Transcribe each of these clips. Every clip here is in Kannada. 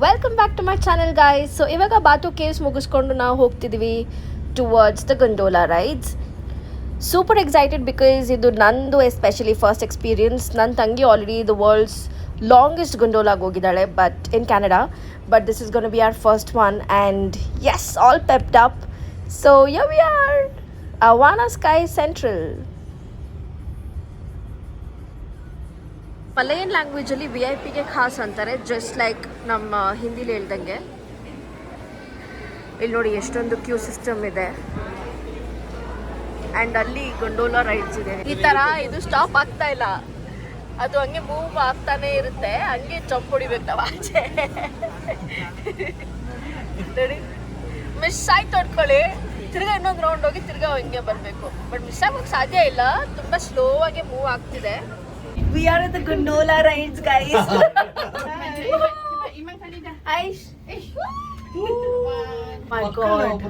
Welcome back to my channel guys. So ಇವಾಗ ಬಾತು ಕೇವ್ಸ್ ಮುಗಿಸ್ಕೊಂಡು ನಾವು ಹೋಗ್ತಿದ್ವಿ towards the gondola rides. Super excited because ಇದು ನಂದು ಎಸ್ಪೆಷಲಿ ಫಸ್ಟ್ ಎಕ್ಸ್ಪೀರಿಯನ್ಸ್. ನನ್ನ ತಂಗಿ ಆಲ್ರೆಡಿ ದ ವರ್ಲ್ಡ್ಸ್ ಲಾಂಗೆಸ್ಟ್ ಗಂಡೋಲಾಗಿ ಹೋಗಿದ್ದಾಳೆ but in Canada. But this is gonna be our first one and is all pepped up. So here we are Awana Sky Central. Malayan ಲ್ಯಾಂಗ್ವೇಜಲ್ಲಿ ವಿ ಐ ಪಿಗೆ ಖಾಸ್ ಅಂತಾರೆ, ಜಸ್ಟ್ ಲೈಕ್ ನಮ್ಮ ಹಿಂದಿಲಿ ಹೇಳ್ದಂಗೆ. ಇಲ್ಲಿ ನೋಡಿ ಎಷ್ಟೊಂದು ಕ್ಯೂ ಸಿಸ್ಟಮ್ ಇದೆ ಆ್ಯಂಡ್ ಅಲ್ಲಿ ಗೊಂಡೋಲಾ ರೈಡ್ಸ್ ಇದೆ. ಈ ಥರ ಇದು ಸ್ಟಾಪ್ ಆಗ್ತಾ ಇಲ್ಲ, ಅದು ಹಂಗೆ ಮೂವ್ ಆಗ್ತಾನೆ ಇರುತ್ತೆ, ಹಂಗೆ ಜಂಪ್ ಹೊಡಿಬೇಕು ನಾವು ಆಚೆ. ನೋಡಿ ಮಿಸ್ ಆಯ್ತು ಹೊಡ್ಕೊಳ್ಳಿ, ತಿರ್ಗಾ ಇನ್ನೊಂದು ರೌಂಡ್ ಹೋಗಿ ತಿರ್ಗಾ ಹಂಗೆ ಬರಬೇಕು. ಬಟ್ ಮಿಸ್ ಆಗೋಕ್ಕೆ ಸಾಧ್ಯ ಇಲ್ಲ, ತುಂಬ ಸ್ಲೋ ಆಗಿ ಮೂವ್ ಆಗ್ತಿದೆ. We are at the gondola rides, guys. Aish. My God.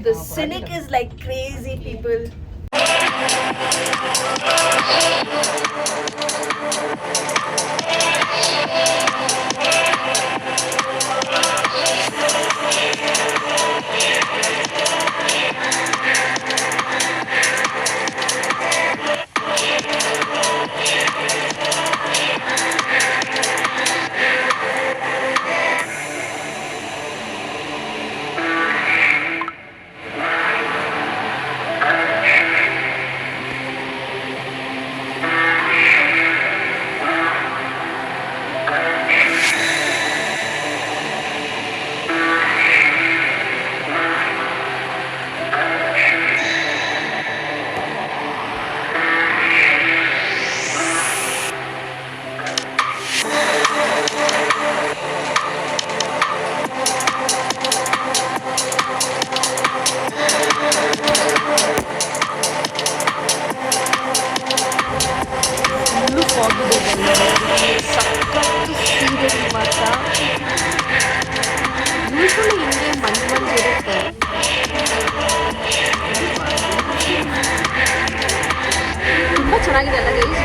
The cynic is like crazy people. Usually ಹಿಂಗೆ ಮಂಜು ಇರುತ್ತೆ. ತುಂಬ ಚೆನ್ನಾಗಿದೆ ಅಲ್ಲ ಗೈಸ್.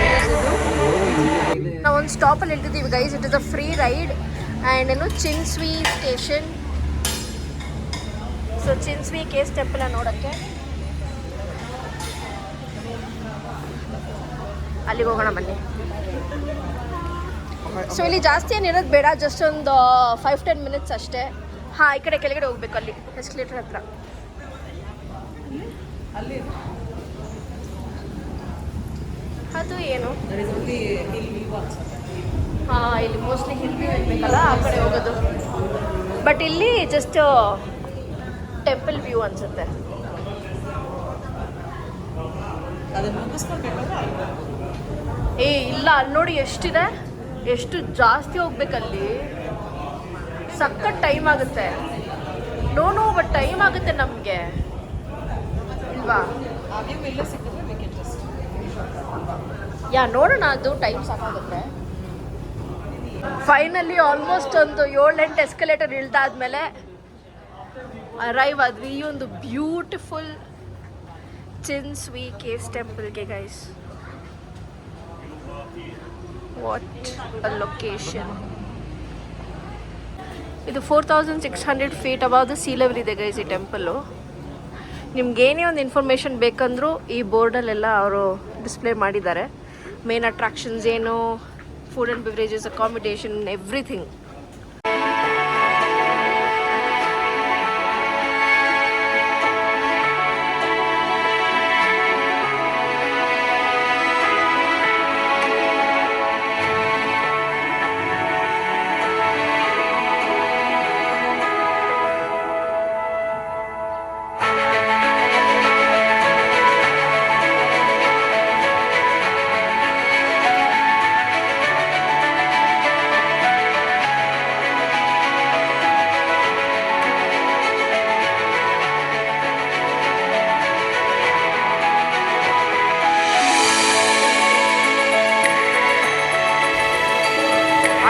ನಾವು ಒಂದು ಸ್ಟಾಪಲ್ಲಿ ಹೇಳ್ತಿದ್ದೀವಿ guys, it is a free ride and ಏನು Chin Swee station. So Chin Swee caves temple ನೋಡೋಕ್ಕೆ ಅಲ್ಲಿಗೆ ಹೋಗೋಣ ಬನ್ನಿ. ಸೊ ಇಲ್ಲಿ ಜಾಸ್ತಿ ಏನಿರೋದು ಬೇಡ, ಜಸ್ಟ್ ಒಂದು 5-10 ಮಿನಿಟ್ಸ್ ಅಷ್ಟೇ. ಹಾಂ, ಈ ಕಡೆ ಕೆಳಗಡೆ ಹೋಗ್ಬೇಕು, ಅಲ್ಲಿ ಎಸ್ಕಲೇಟರ್ ಹತ್ರ. ಅದು ಏನು ಹಾಂ, ಇಲ್ಲಿ ಮೋಸ್ಟ್ಲಿ ಹಿಲ್ ವ್ಯೂ ಇರಬೇಕಲ್ಲ, ಆ ಕಡೆ ಹೋಗೋದು. ಬಟ್ ಇಲ್ಲಿ ಜಸ್ಟ್ ಟೆಂಪಲ್ ವ್ಯೂ ಅನಿಸುತ್ತೆ. ಇಲ್ಲ, ಅಲ್ಲಿ ನೋಡಿ ಎಷ್ಟಿದೆ, ಎಷ್ಟು ಜಾಸ್ತಿ ಹೋಗ್ಬೇಕಲ್ಲಿ. ಸಖತ್ ಟೈಮ್ ಆಗುತ್ತೆ. ನೋ ಬಟ್ ಟೈಮ್ ಆಗುತ್ತೆ ನಮಗೆ ಇಲ್ವಾ? ನೋಡೋಣ, ಅದು ಟೈಮ್ ಸಾಕಾಗುತ್ತೆ. ಫೈನಲಿ ಆಲ್ಮೋಸ್ಟ್ ಒಂದು 7-8 ಎಸ್ಕಲೇಟರ್ ಇಳ್ದಾದ್ಮೇಲೆ ಅರೈವ್ ಆದ್ವಿ ಈ ಒಂದು ಬ್ಯೂಟಿಫುಲ್ ಚಿನ್ಸ್ವಿ ಕೇವ್ಸ್ ಟೆಂಪಲ್ಗೆ ಗೈಸ್. What a location. ಇದು 4600 feet above the sea level ಇದೆ ಗೈಸ್ ಈ ಟೆಂಪಲ್ಲು. ನಿಮ್ಗೇನೇ ಒಂದು ಇನ್ಫಾರ್ಮೇಷನ್ ಬೇಕಂದ್ರೂ ಈ ಬೋರ್ಡಲ್ಲೆಲ್ಲ ಅವರು ಡಿಸ್ಪ್ಲೇ ಮಾಡಿದ್ದಾರೆ. ಮೇನ್ ಅಟ್ರಾಕ್ಷನ್ಸ್ ಏನು, food and beverages, accommodation, everything.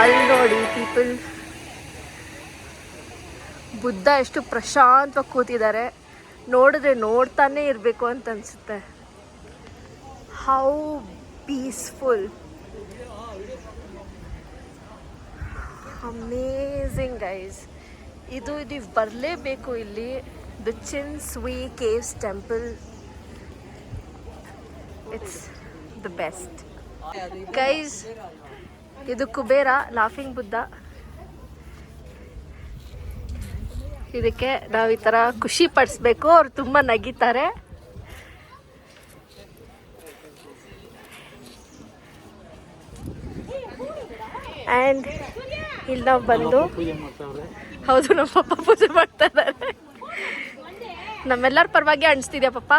ಅಲ್ಲಿ ನೋಡಿ ಪೀಪಲ್, ಬುದ್ಧ ಎಷ್ಟು ಪ್ರಶಾಂತವಾಗಿ ಕೂತಿದ್ದಾರೆ. ನೋಡಿದ್ರೆ ನೋಡ್ತಾನೆ ಇರಬೇಕು ಅಂತ ಅನಿಸುತ್ತೆ. How peaceful, amazing. Amazing guys. ಇದು ನೀವು ಬರಲೇಬೇಕು ಇಲ್ಲಿ. The Chin Swee caves temple, it's the best guys. ಇದು ಕುಬೇರ ಲಾಫಿಂಗ್ ಬುದ್ಧ. ಇದಕ್ಕೆ ನಾವು ಈ ಥರ ಖುಷಿ ಪಡಿಸ್ಬೇಕು, ಅವ್ರು ತುಂಬ ನಗಿತಾರೆ. ಆ್ಯಂಡ್ ಇಲ್ಲಿ ನಾವು ಬಂದು, ಹೌದು ನಮ್ಮ ಪಪ್ಪ ಪೂಜೆ ಮಾಡ್ತಾ ಇದ್ದಾರೆ. ನಮ್ಮೆಲ್ಲರ ಪರವಾಗಿ ಅನಿಸ್ತಿದ್ಯಾ ಪಪ್ಪ?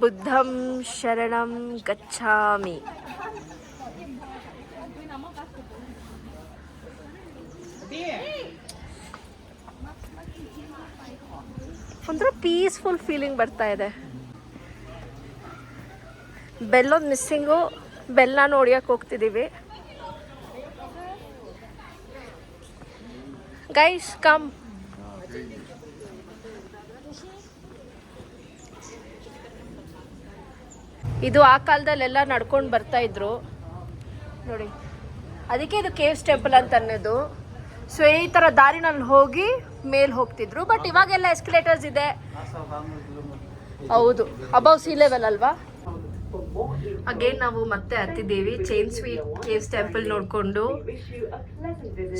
ಬುದ್ಧಂ ಶರಣಂ ಗಚ್ಛಾಮಿ. ಒಂಥರ ಪೀಸ್ಫುಲ್ ಫೀಲಿಂಗ್ ಬರ್ತಾ ಇದೆ. ಬೆಲ್ಲೊಂದು ಮಿಸ್ಸಿಂಗು, ಬೆಲ್ಲ ನೋಡಿಯಕ್ಕೆ ಹೋಗ್ತಿದ್ದೀವಿ. Guys come. ಇದು ಆ ಕಾಲದಲ್ಲೆಲ್ಲ ನಡ್ಕೊಂಡು ಬರ್ತಾ ಇದ್ರು ನೋಡಿ, ಅದಕ್ಕೆ ಇದು ಕೇವ್ಸ್ ಟೆಂಪಲ್ ಅಂತ ಅನ್ನೋದು. ಸೊ ಈ ಥರ ದಾರಿನಲ್ಲಿ ಹೋಗಿ ಮೇಲೆ ಹೋಗ್ತಿದ್ರು. ಬಟ್ ಇವಾಗೆಲ್ಲ ಎಸ್ಕಲೇಟರ್ಸ್ ಇದೆ. ಹೌದು, ಅಬೌವ್ ಸಿ ಲೆವೆಲ್ ಅಲ್ವಾ. ಅಗೇನ್ ನಾವು ಮತ್ತೆ ಹತ್ತಿದ್ದೀವಿ ಚೈನ್ಸ್ವಿ ಕೇವ್ಸ್ ಟೆಂಪಲ್ ನೋಡಿಕೊಂಡು.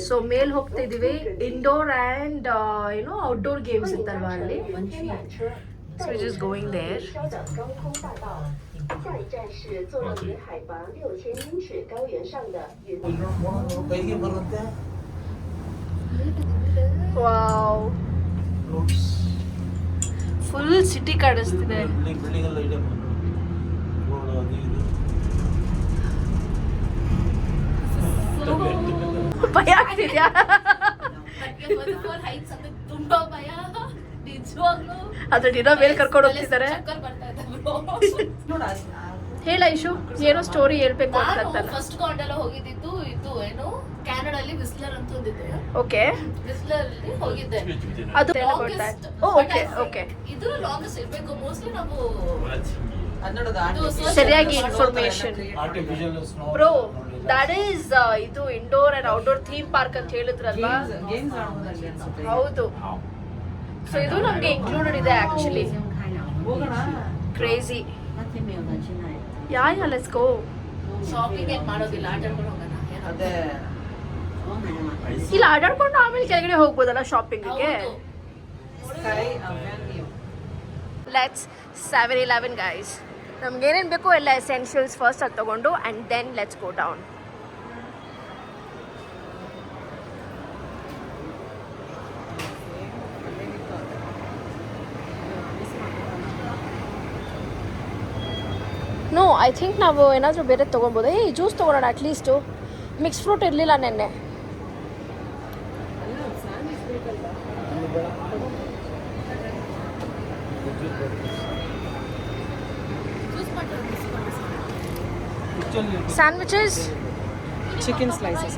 ಸೊ ಮೇಲೆ ಹೋಗ್ತಿದ್ದೀವಿ. ಇಂಡೋರ್ ಆ್ಯಂಡ್ ಔಟ್ಡೋರ್ ಗೇಮ್ಸ್ ಇತ್ತಲ್ವಾ ಅಲ್ಲಿ. So it is going there. Wow, full city ಕಾಣಿಸ್ತಿದೆ. ಭಯ ಆಗ್ತಿದ್ಯಾ? ತುಂಬಾ ಭಯ ನಿಜವಾಗ್ಲೂ. ಅದ್ರ ದಿನ ಮೇಲೆ ಕರ್ಕೊಂಡು ಹೋಗ್ತಿದ್ದಾರೆ. ಹೇಳ ಐಶು, ಏನೋ ಸ್ಟೋರಿ ಹೇಳ್ಬೇಕು ಅಂತ. ಫಸ್ಟ್ ಗಾಂಡೆಲ್ಲ ಹೋಗಿದ್ದು ಇದು ಏನು ಕ್ಯಾನಡಲ್ಲಿ ವಿಸ್ಲರ್ ಅಂತ ಒಂದಿದೆ. ಓಕೆ, ವಿಸ್ಲರ್ ಅಲ್ಲಿ ಹೋಗಿದ್ದೆ. ಅದು ಓಕೆ ಓಕೆ. ಇದು ಲಾಂಗೆಸ್ಟ್ ಇರ್ಬೇಕು. ಮೋಸ್ಟ್ಲಿ ನಾವು ಸರಿಯಾಗಿ ಇನ್ಫಾರ್ಮೇಶನ್ ಬ್ರೋ. ದಟ್ ಈಸ್ ಇದು indoor and outdoor theme park ಅಂತ ಹೇಳಿದ್ರಲ್ವಾ? ಹೌದು. ಸೊ ಇದು ನಮ್ಗೆ ಇನ್ಕ್ಲೂಡೆಡ್ ಇದೆ actually. Crazy. Yeah let's go. Shopping ಏನ್ ಮಾಡೋದಿಲ್ಲ, ಆಟಾಡ್ಕೊಂಡು ಹೋಗೋಣ. ಇಲ್ಲ, ಆಟಾಡ್ಕೊಂಡು ಆಮೇಲೆ ಕೆಳಗಡೆ ಹೋಗ್ಬೋದಲ್ಲ ಶಾಪಿಂಗ್ಗೆ. Let's 7-Eleven guys. ನಮ್ಗೆ ಏನೇನು ಬೇಕು ಎಲ್ಲ ಎಸೆನ್ಷಿಯಲ್ಸ್ ಫಸ್ಟ್ ಅದು ತಗೊಂಡು and then let's go down. No, I think ನಾವು ಏನಾದರೂ ಬೇರೆ ತೊಗೊಬೋದು. ಜ್ಯೂಸ್ ತೊಗೊಳೋಣ ಅಟ್ಲೀಸ್ಟು. ಮಿಕ್ಸ್ ಫ್ರೂಟ್ ಇರಲಿಲ್ಲ ನೆನ್ನೆ. Sandwiches, chicken slices.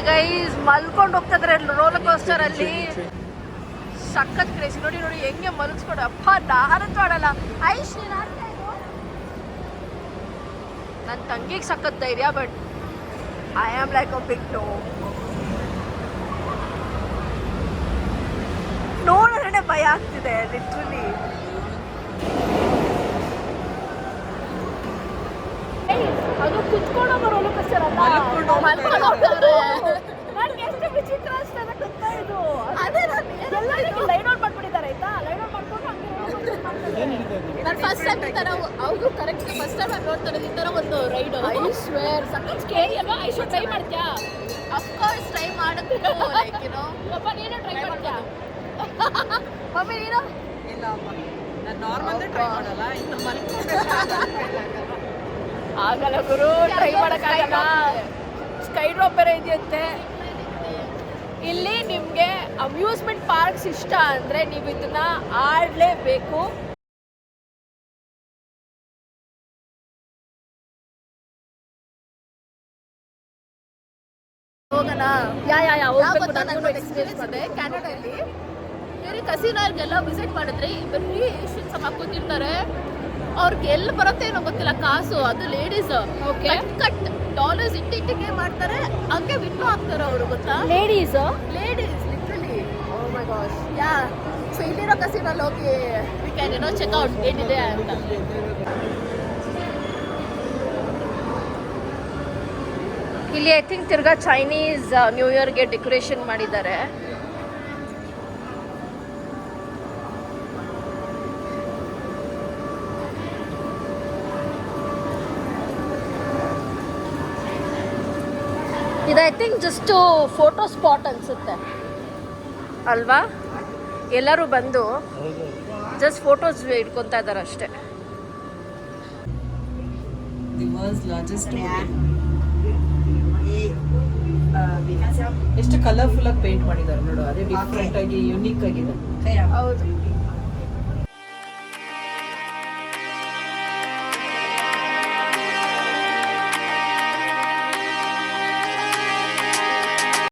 ಗೈಸ್ ಮಲ್ಕೊಂಡು ಹೋಗ್ತಾ ಇದಾರೆ ರೋಲರ್ ಕೋಸ್ಟರ್ ಅಲ್ಲಿ. ಸಖತ್ ಕ್ರೇಜಿ. ನೋಡಿ ನೋಡಿ ಹೆಂಗೆ ಮಲಗಿಸ್ಕೊಂಡು. ಅಪ್ಪ ನಾನಂತೂ ಆಡಲ್ಲ. ಐಶ್ ನೀನು ಆಡ್ತಾ ಇರೋ. ನನ್ನ ತಂಗಿಗೆ ಸಖತ್ ಧೈರ್ಯ, but I am like a big no. ನೋಡಿದ್ರೆ ಭಯ ಆಗ್ತಿದೆ ಲಿಟ್ರಲಿ. ಅದು ಕುತ್ಕೊಂಡು ರೋಲರ್ ಕೋಸ್ಟರ್ ಅಲ್ಲ, ಮಲ್ಕೊಂಡು ಹೋಗ್ತಾರೆ. ನನಗೆ ಎಷ್ಟು ವಿಚಿತ್ರ ಅಷ್ಟೇ ಗೊತ್ತಾ ಇದು. ಅದೇ ಎಲ್ಲರಿಗೂ ಲೈನ್ ಔಟ್ ಮಾಡ್ಬಿಟ್ಟಿದ್ದಾರೆ ಆಯ್ತಾ. ಲೈನ್ ಔಟ್ ಮಾಡ್ಕೊಂಡು ನಾನು ಫಸ್ಟ್ ಟೈಮ್ ಈ ಥರ ಅವ್ರಿಗೂ ಕರೆಕ್ಟ್ ಫಸ್ಟ್ ಟೈಮ್ ನಾನು ನೋಡ್ತಾರೆ ಈ ಥರ ಒಂದು ರೈಡ್. ಐ ಸ್ವೇರ್ ಸಖತ್ ಸ್ಕೇರಿ ಅಲ್ವಾ? ಐಶು ಟ್ರೈ ಮಾಡ್ತೀಯಾ? ಅಫ್ಕೋರ್ಸ್ ಟ್ರೈ ಮಾಡೋದು. ಲೈಕ್ ಪಪ್ಪ ನೀನು ಟ್ರೈ ಮಾಡ್ತೀಯಾ? ಮಮ್ಮಿ ನೀನು? ಇಲ್ಲ ನಾರ್ಮಲ್ ಟ್ರೈ ಮಾಡಲ್ಲ ಇನ್ನು ಆಗಲ್ಲ ಗುರು, ಟ್ರೈ ಮಾಡೋಕ್ಕಾಗಲ್ಲ. ಸ್ಕೈ ಡ್ರಾಪ್ ಬೇರೆ ಇದೆಯಂತೆ ಇಲ್ಲಿ. ನಿಮಗೆ ಅಮ್ಯೂಸ್ಮೆಂಟ್ ಪಾರ್ಕ್ಸ್ ಇಷ್ಟ ಅಂದರೆ ನೀವು ಇದನ್ನ ಆಡಲೇಬೇಕು. ಹೋಗೋಣ. ಯಾ ಹೋಗ್ಬೇಕು, ಗೊತ್ತಾ, ನನಗೂ ನನ್ಗೊಂದು ಎಕ್ಸ್ಪೀರಿಯನ್ಸ್ ಎಕ್ಸ್ಪೀರಿಯನ್ಸ್ ಇದೆ ಕ್ಯಾನಡಾದಲ್ಲಿ. ಬೇರೆ ಕಸಿನವ್ರಿಗೆಲ್ಲ ವಿಸಿಟ್ ಮಾಡಿದ್ರೆ ಬರೀ ಏಷ್ಯನ್ಸ್ ಅಮ್ಮ ಕೂತಿರ್ತಾರೆ. ಅವ್ರಿಗೆ ಎಲ್ಲಿ ಬರುತ್ತೆ ಏನೋ ಗೊತ್ತಿಲ್ಲ ಕಾಸು, ಅದು ಲೇಡೀಸ್ ಕಟ್ ಡಾಲರ್ಸ್ ಇಟ್ಟಿಗೆ ಮಾಡ್ತಾರೆ, ಹಂಗೆ ವಿನ್ನು ಆಗ್ತಾರೆ ಅವರು, ಗೊತ್ತಾ? Ladies literally. Oh my gosh. Yeah, so ಇಲ್ಲಿರೋ ಕಸಿನಲ್ಲಿ ಹೋಗಿ ವಿ ಕ್ಯಾನ್ ಚೆಕ್ಔಟ್ ಏನಿದೆ ಅಂತ. ಇಲ್ಲಿ ಐ ಥಿಂಕ್ ತಿರ್ಗಾ ಚೈನೀಸ್ ನ್ಯೂ ಇಯರ್ಗೆ ಡೆಕೋರೇಷನ್ ಮಾಡಿದ್ದಾರೆ. ಇದು I think just photo spot ಅನ್ಸುತ್ತೆ ಅಲ್ವಾ? ಎಲ್ಲರೂ ಬಂದು ಜಸ್ಟ್ ಫೋಟೋಸ್ ಇಟ್ಕೊತಾ ಇದ್ದಾರೆ ಅಷ್ಟೇ. ದಿ ವರ್ಲ್ಡ್ಸ್ ಲಾರ್ಜೆಸ್ಟ್ ಎಷ್ಟು ಕಲರ್ಫುಲ್ ಆಗಿ ಪೇಂಟ್ ಮಾಡಿದ್ದಾರೆ ನೋಡು, ಅದೇ ಡಿಫ್ರೆಂಟ್ ಆಗಿ ಯುನೀಕ್ ಆಗಿದೆ. ಹೌದು.